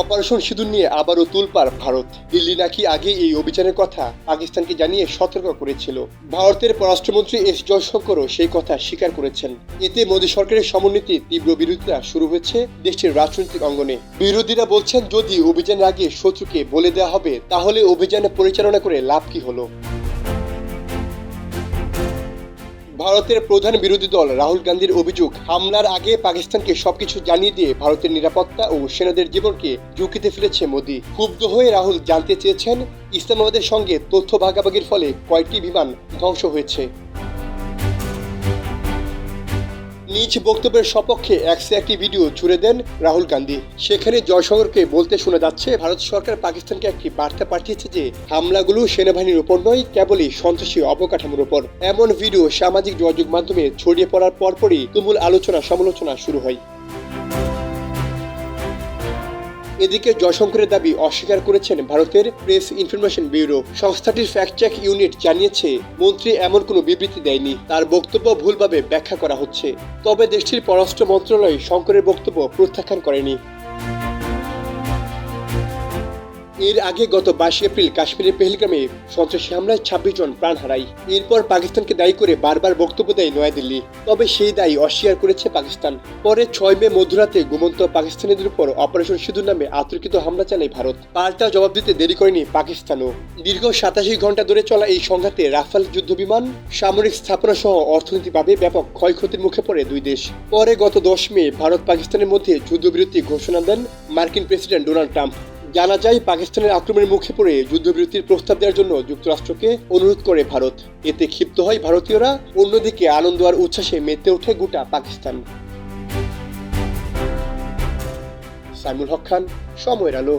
Operation সিঁদুর নিয়ে আবারও তোলপাড় ভারত। দিল্লি নাকি আগে এই অভিযানের কথা পাকিস্তানকে জানিয়ে সতর্ক করেছিল। ভারতের পররাষ্ট্রমন্ত্রী এস জয়শঙ্করও সেই কথা স্বীকার করেছেন। এতে মোদী সরকারের সমন্বিতে তীব্র বিরোধিতা শুরু হয়েছে দেশটির রাজনৈতিক অঙ্গনে। বিরোধীরা বলছেন, যদি অভিযানের আগে শত্রুকে বলে দেওয়া হবে তাহলে অভিযান পরিচালনা করে লাভ কি হলো। ভারতের প্রধান বিরোধী দল রাহুল গান্ধীর অভিযোগ, হামলার আগে পাকিস্তানকে সবকিছু জানিয়ে দিয়ে ভারতের নিরাপত্তা ও সেনাদের জীবনকে ঝুঁকিতে ফেলেছে মোদী। ক্ষুব্ধ হয়ে রাহুল জানতে চেয়েছেন, ইসলামাবাদের সঙ্গে তথ্য ভাগাভাগির ফলে কয়েকটি বিমান ধ্বংস হয়েছে। নিজ বক্তব্যের সপক্ষে একটি ভিডিও ছুড়ে দেন রাহুল গান্ধী। সেখানে জয়শঙ্করকে বলতে শোনা যাচ্ছে, ভারত সরকার পাকিস্তানকে একটি বার্তা পাঠিয়েছে যে হামলাগুলো সেনাবাহিনীর উপর নয়, কেবলই সন্ত্রাসী অবকাঠামোর উপর। এমন ভিডিও সামাজিক যোগাযোগ মাধ্যমে ছড়িয়ে পড়ার পরপরই তুমুল আলোচনা সমালোচনা শুরু হয়। এদিকে জয়শঙ্করের দাবি অস্বীকার করেছেন ভারতের প্রেস ইনফরমেশন ব্যুরো। সংস্থাটির ফ্যাক্ট চেক ইউনিট জানিয়েছে, মন্ত্রী এমন কোনো বিবৃতি দেয়নি, তার বক্তব্য ভুলভাবে ব্যাখ্যা করা হচ্ছে। তবে দেশটির পররাষ্ট্র মন্ত্রণালয় শঙ্করের বক্তব্য প্রত্যাখ্যান করেনি। এর আগে গত 22 এপ্রিল কাশ্মীরের পেহেলগামে সন্ত্রাসী হামলায় 26 জন প্রাণ হারায়। এরপর পাকিস্তানকে দায়ী করে বারবার বক্তব্য দেয় নয়াদিল্লি, তবে সেই দায়ী অস্বীকার করেছে পাকিস্তান। পরে 6 মে মধ্যরাতে ঘুমন্ত পাকিস্তানিদের উপর অপারেশন সিঁদুর নামে আতর্কিত হামলা চালায় ভারত। পাল্টা জবাব দিতে দেরি করেনি পাকিস্তানও। দীর্ঘ 87 ঘন্টা ধরে চলা এই সংঘাতে রাফাল যুদ্ধবিমান, সামরিক স্থাপনা সহ অর্থনৈতিকভাবে ব্যাপক ক্ষয়ক্ষতির মুখে পড়ে দুই দেশ। পরে গত 10 মে ভারত পাকিস্তানের মধ্যে যুদ্ধবিরতি ঘোষণা দেন মার্কিন প্রেসিডেন্ট ডোনাল্ড ট্রাম্প। জানা যায়, পাকিস্তানের আক্রমণের মুখে পড়ে যুদ্ধবিরতির প্রস্তাব দেওয়ার জন্য যুক্তরাষ্ট্রকে অনুরোধ করে ভারত। এতে ক্ষিপ্ত হয় ভারতীয়রা, অন্যদিকে আনন্দ আর উচ্ছ্বাসে মেতে ওঠে গোটা পাকিস্তান। সাইমুল হক খান, সময়ের আলো।